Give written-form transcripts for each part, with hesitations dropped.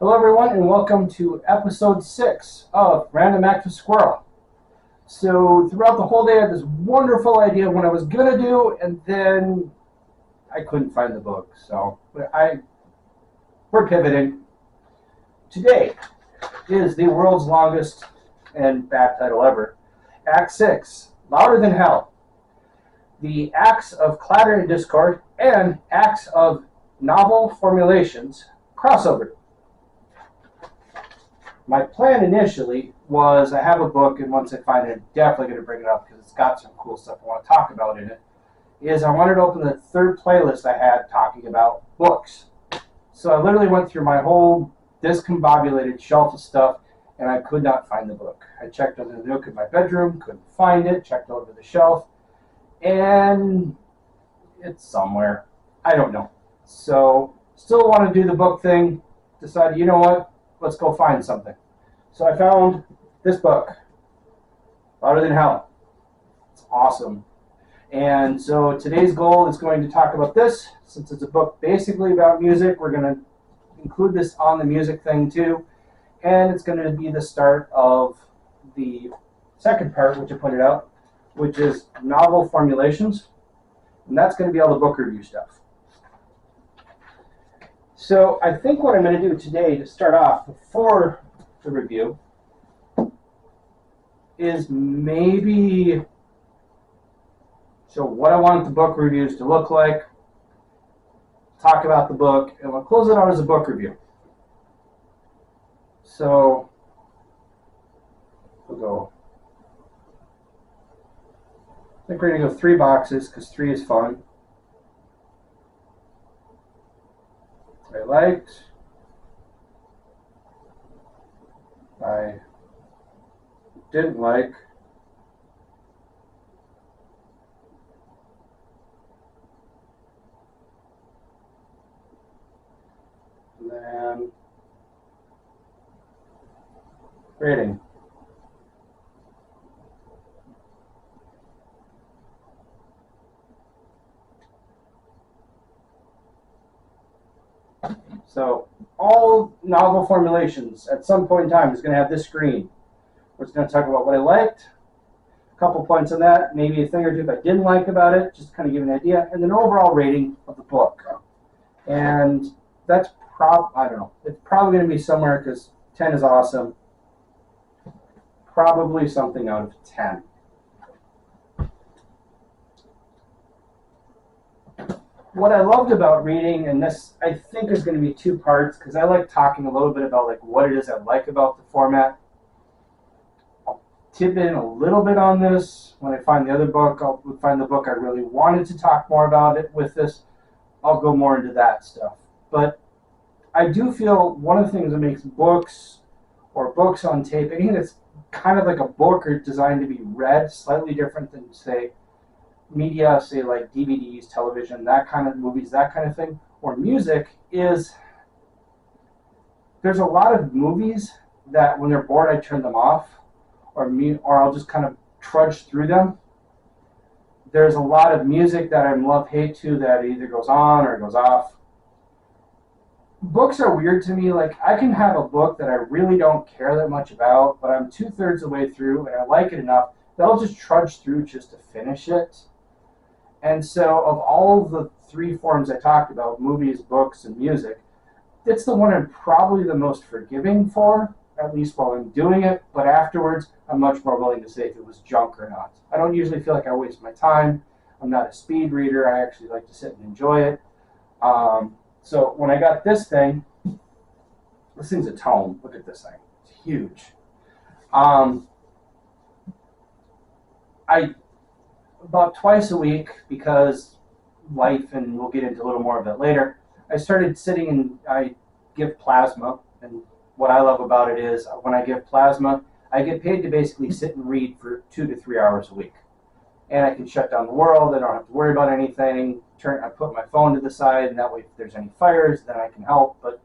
Hello everyone and welcome to episode 6 of Random Act of Squirrel. So throughout the whole day I had this wonderful idea of what I was going to do, and then I couldn't find the book. So we're pivoting. Today is the world's longest and bad title ever. Act 6, Louder Than Hell. The acts of Clatter and Discord and acts of novel formulations crossover. My plan initially was I have a book, and once I find it, I'm definitely going to bring it up because it's got some cool stuff I want to talk about in it, is I wanted to open the third playlist I had talking about books. So I literally went through my whole discombobulated shelf of stuff, and I could not find the book. I checked under the nook in my bedroom, couldn't find it, checked over the shelf, and it's somewhere. I don't know. So still want to do the book thing, decided, you know what? Let's go find something. So I found this book, Louder Than Hell. It's awesome. And so today's goal is going to talk about this. Since it's a book basically about music, we're going to include this on the music thing too. And it's going to be the start of the second part, which I pointed out, which is novel formulations. And that's going to be all the book review stuff. So I think what I'm going to do today to start off before the review is maybe show what I want the book reviews to look like, talk about the book, and we'll close it out as a book review. So we'll go, I think we're going to go 3 boxes because 3 is fun. I liked, I didn't like, and then rating. So all novel formulations at some point in time is going to have this screen. We're just going to talk about what I liked, a couple points on that, maybe a thing or two if I didn't like about it, just to kind of give an idea, and then overall rating of the book. And that's I don't know, it's probably going to be somewhere, because 10 is awesome, probably something out of 10. What I loved about reading, and this I think is going to be 2 parts, because I like talking a little bit about like what it is I like about the format. I'll tip in a little bit on this. When I find the other book, I'll find the book I really wanted to talk more about it with this. I'll go more into that stuff. But I do feel one of the things that makes books or books on tape, anything that's kind of like a book or designed to be read, slightly different than, say, media, say like DVDs, television, that kind of movies, that kind of thing, or music, is there's a lot of movies that when they're bored I turn them off, or I'll just kind of trudge through them. There's a lot of music that I'm love-hate to that either goes on or goes off. Books are weird to me. Like, I can have a book that I really don't care that much about, but I'm 2/3 the way through and I like it enough that I'll just trudge through just to finish it. And so of all the 3 forms I talked about, movies, books, and music, it's the one I'm probably the most forgiving for, at least while I'm doing it, but afterwards I'm much more willing to say if it was junk or not. I don't usually feel like I waste my time. I'm not a speed reader. I actually like to sit and enjoy it. So when I got this thing's a tome. Look at this thing. It's huge. About twice a week, because life, and we'll get into a little more of it later, I started sitting and I give plasma, and what I love about it is when I give plasma, I get paid to basically sit and read for 2 to 3 hours a week. And I can shut down the world, I don't have to worry about anything, I put my phone to the side, and that way if there's any fires, then I can help, but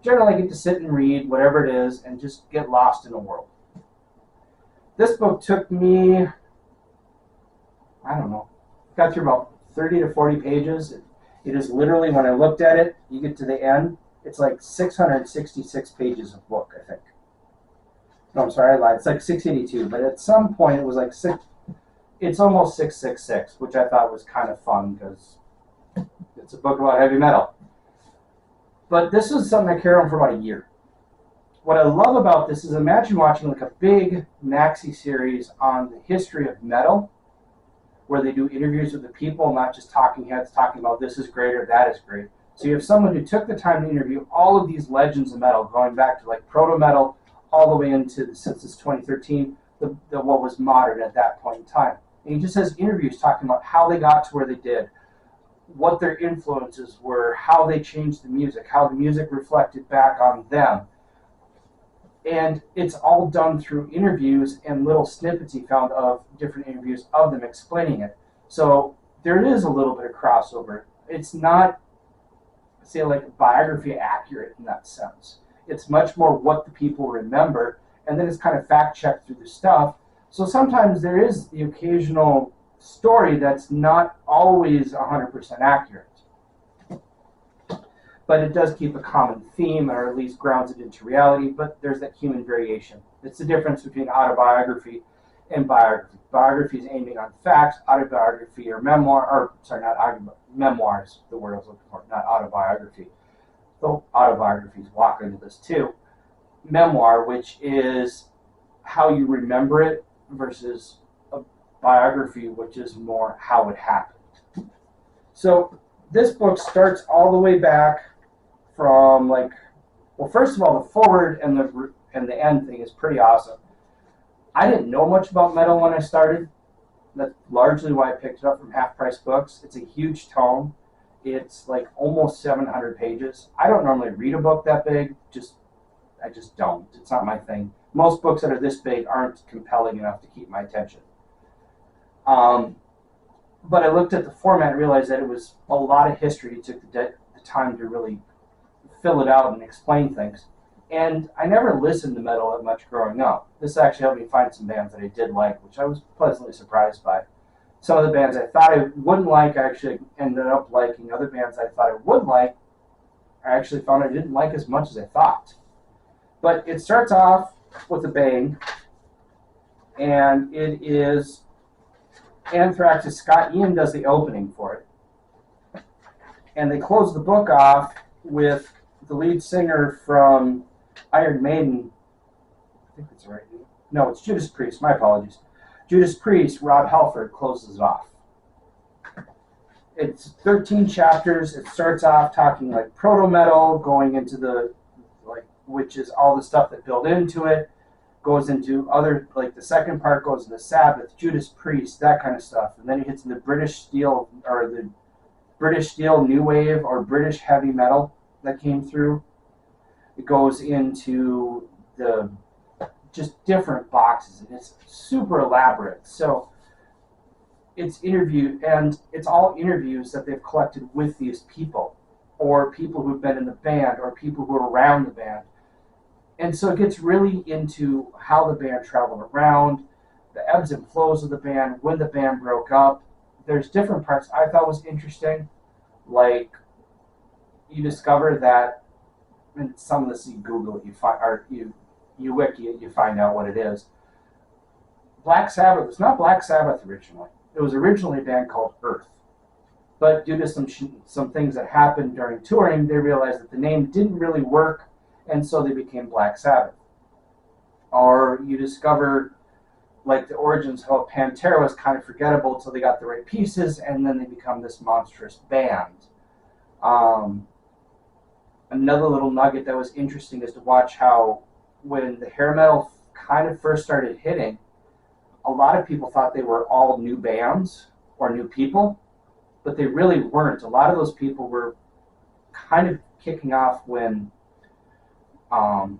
generally I get to sit and read whatever it is and just get lost in the world. This book took me, I don't know, got through about 30 to 40 pages. It is literally, when I looked at it, you get to the end, It's like 666 pages of book, I think. No, I'm sorry, I lied. It's like 682, but at some point it was like it's almost 666, which I thought was kind of fun because it's a book about heavy metal. But this is something I carried on for about a year. What I love about this is imagine watching like a big maxi series on the history of metal, where they do interviews with the people, not just talking heads talking about this is great or that is great. So you have someone who took the time to interview all of these legends of metal, going back to like proto metal all the way into, since it's 2013, what was modern at that point in time. And he just has interviews talking about how they got to where they did, what their influences were, how they changed the music, how the music reflected back on them. And it's all done through interviews and little snippets he found of different interviews of them explaining it. So there is a little bit of crossover. It's not, say, like biography accurate in that sense. It's much more what the people remember, and then it's kind of fact-checked through the stuff. So sometimes there is the occasional story that's not always 100% accurate. But it does keep a common theme, or at least grounds it into reality, but there's that human variation. It's the difference between autobiography and biography. Biography is aiming on facts, autobiography or memoir, or sorry, not memoirs, the word I was looking for, not autobiography. Though autobiographies walk into this too. Memoir, which is how you remember it, versus a biography, which is more how it happened. So this book starts all the way back from like, well, first of all, the forward and the end thing is pretty awesome. I didn't know much about metal when I started. That's largely why I picked it up from Half Price Books. It's a huge tome. It's like almost 700 pages. I don't normally read a book that big. I just don't. It's not my thing. Most books that are this big aren't compelling enough to keep my attention. But I looked at the format and realized that it was a lot of history. He took the time to really fill it out and explain things. And I never listened to metal that much growing up. This actually helped me find some bands that I did like, which I was pleasantly surprised by. Some of the bands I thought I wouldn't like, I actually ended up liking. Other bands I thought I would like, I actually found I didn't like as much as I thought. But it starts off with a bang, and it is Anthrax's Scott Ian does the opening for it. And they close the book off with the lead singer from Iron Maiden. I think that's right. No, it's Judas Priest. My apologies. Judas Priest, Rob Halford, closes it off. It's 13 chapters. It starts off talking like proto-metal, going into the, like, which is all the stuff that built into it. Goes into other, like the second part goes into Sabbath, Judas Priest, that kind of stuff. And then he hits the British Steel, or the British Steel New Wave, or British Heavy Metal that came through. It goes into the just different boxes, and it's super elaborate. So it's it's all interviews that they've collected with these people, or people who've been in the band, or people who are around the band. And so it gets really into how the band traveled around, the ebbs and flows of the band, when the band broke up. There's different parts I thought was interesting, like you discover that, and some of this you Google it, you find, or you wiki it, you find out what it is. Black Sabbath was not Black Sabbath originally. It was originally a band called Earth. But due to some things that happened during touring, they realized that the name didn't really work, and so they became Black Sabbath. Or you discover, like, the origins of Pantera was kind of forgettable until they got the right pieces, and then they become this monstrous band. Another little nugget that was interesting is to watch how when the hair metal kind of first started hitting, a lot of people thought they were all new bands or new people, but they really weren't. A lot of those people were kind of kicking off when Van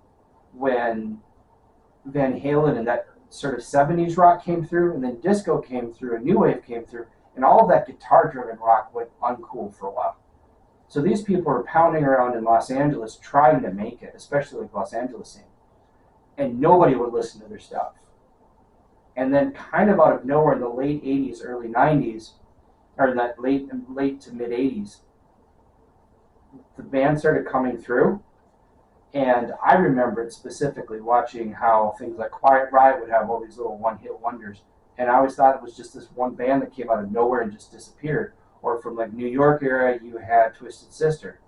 Halen and that sort of 70s rock came through, and then disco came through, and new wave came through, and all of that guitar-driven rock went uncool for a while. So these people were pounding around in Los Angeles trying to make it, especially like Los Angeles scene, and nobody would listen to their stuff. And then kind of out of nowhere in the late 80s, early 90s, or that late to mid 80s, the band started coming through. And I remembered specifically watching how things like Quiet Riot would have all these little one-hit wonders. And I always thought it was just this one band that came out of nowhere and just disappeared. Or from like New York era, you had Twisted Sister.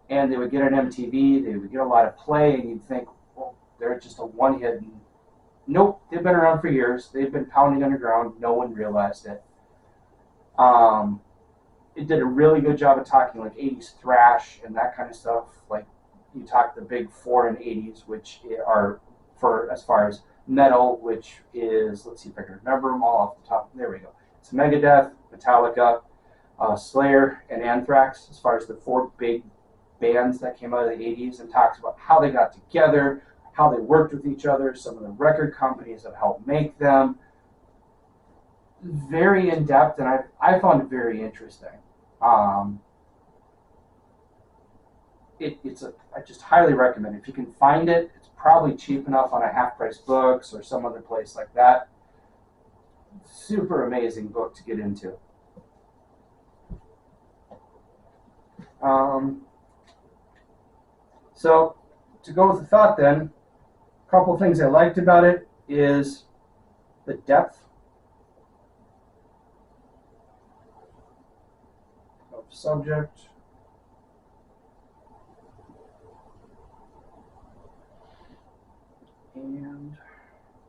And they would get on MTV, they would get a lot of play, and you'd think, well, they're just a one-hit. And nope, they've been around for years. They've been pounding underground. No one realized it. It did a really good job of talking like 80s thrash and that kind of stuff. Like you talk the big four in 80s, which are for as far as metal, which is, let's see if I can remember them all off the top. There we go. It's Megadeth, Metallica, Slayer, and Anthrax, as far as the four big bands that came out of the 80s, and talks about how they got together, how they worked with each other, some of the record companies that helped make them. Very in-depth, and I found it very interesting. I just highly recommend it. If you can find it, it's probably cheap enough on a half-price books or some other place like that. Super amazing book to get into. So to go with the thought then, a couple of things I liked about it is the depth of subject. And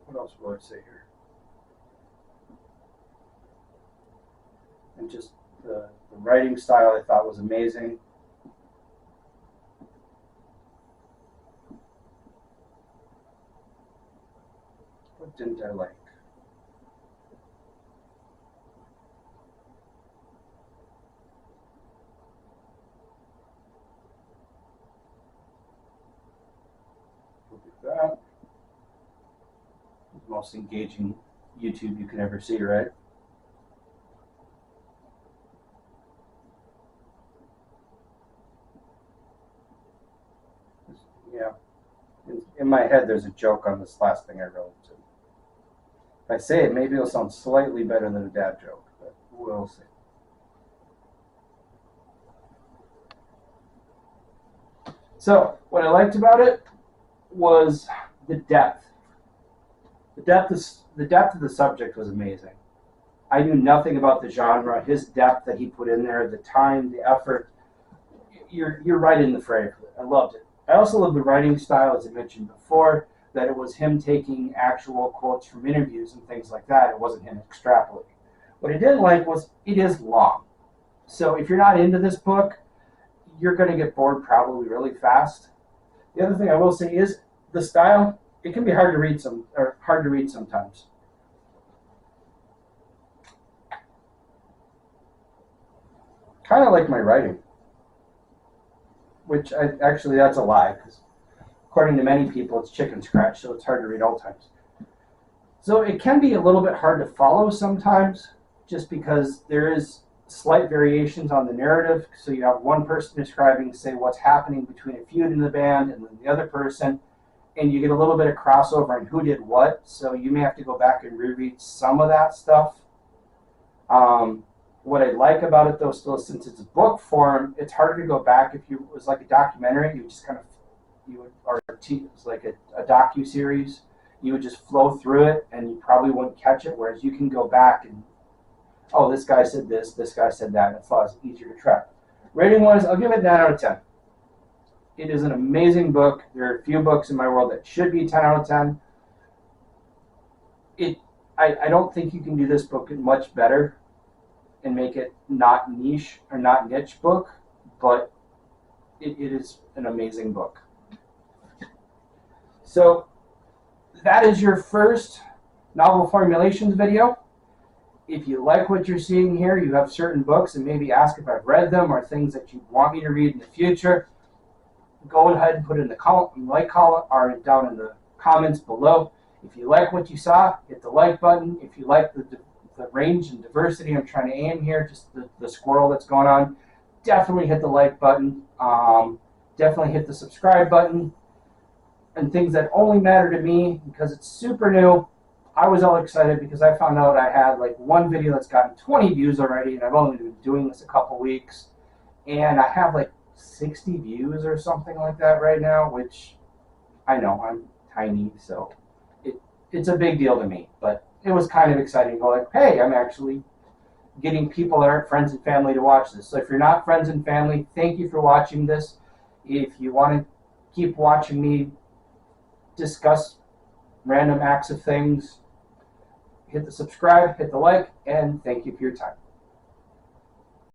what else will I say here? And just the writing style I thought was amazing. What didn't I like? Look at that. The most engaging YouTube you can ever see, right? Yeah. In my head, there's a joke on this last thing I wrote. If I say it, maybe it'll sound slightly better than a dad joke, but we'll see. So, what I liked about it was the depth. The depth of the subject was amazing. I knew nothing about the genre. His depth that he put in there, the time, the effort. You're right in the frame. I loved it. I also love the writing style, as I mentioned before, that it was him taking actual quotes from interviews and things like that. It wasn't him extrapolating. What I didn't like was it is long. So if you're not into this book, you're going to get bored probably really fast. The other thing I will say is the style. It can be hard to read sometimes. Kind of like my writing, which that's a lie, because according to many people, it's chicken scratch, so it's hard to read all times. So it can be a little bit hard to follow sometimes, just because there is slight variations on the narrative. So you have one person describing, say, what's happening between a feud in the band, and then the other person, and you get a little bit of crossover on who did what. So you may have to go back and reread some of that stuff. What I like about it, though, still, since it's a book form, it's harder to go back. If it was like a documentary, you just kind of, it's like a docu-series, you would just flow through it, and you probably wouldn't catch it, whereas you can go back and, oh, this guy said this guy said that, and it's a lot easier to track. Rating-wise, I'll give it 9 out of 10. It is an amazing book. There are a few books in my world that should be 10 out of 10. I don't think you can do this book much better and make it not niche or not niche book, but it is an amazing book. So that is your first novel formulations video. If you like what you're seeing here, you have certain books, and maybe ask if I've read them or things that you want me to read in the future, go ahead and put it in the like column or down in the comments below. If you like what you saw, hit the like button. If you like the range and diversity I'm trying to aim here, just the squirrel that's going on, definitely hit the like button. Definitely hit the subscribe button. And things that only matter to me, because it's super new, I was all excited because I found out I had like one video that's gotten 20 views already, and I've only been doing this a couple weeks, and I have like 60 views or something like that right now, which I know I'm tiny, so it's a big deal to me. But it was kind of exciting to go like, hey, I'm actually getting people that aren't friends and family to watch this. So if you're not friends and family, thank you for watching this. If you want to keep watching me discuss random acts of things, hit the subscribe, hit the like, and thank you for your time.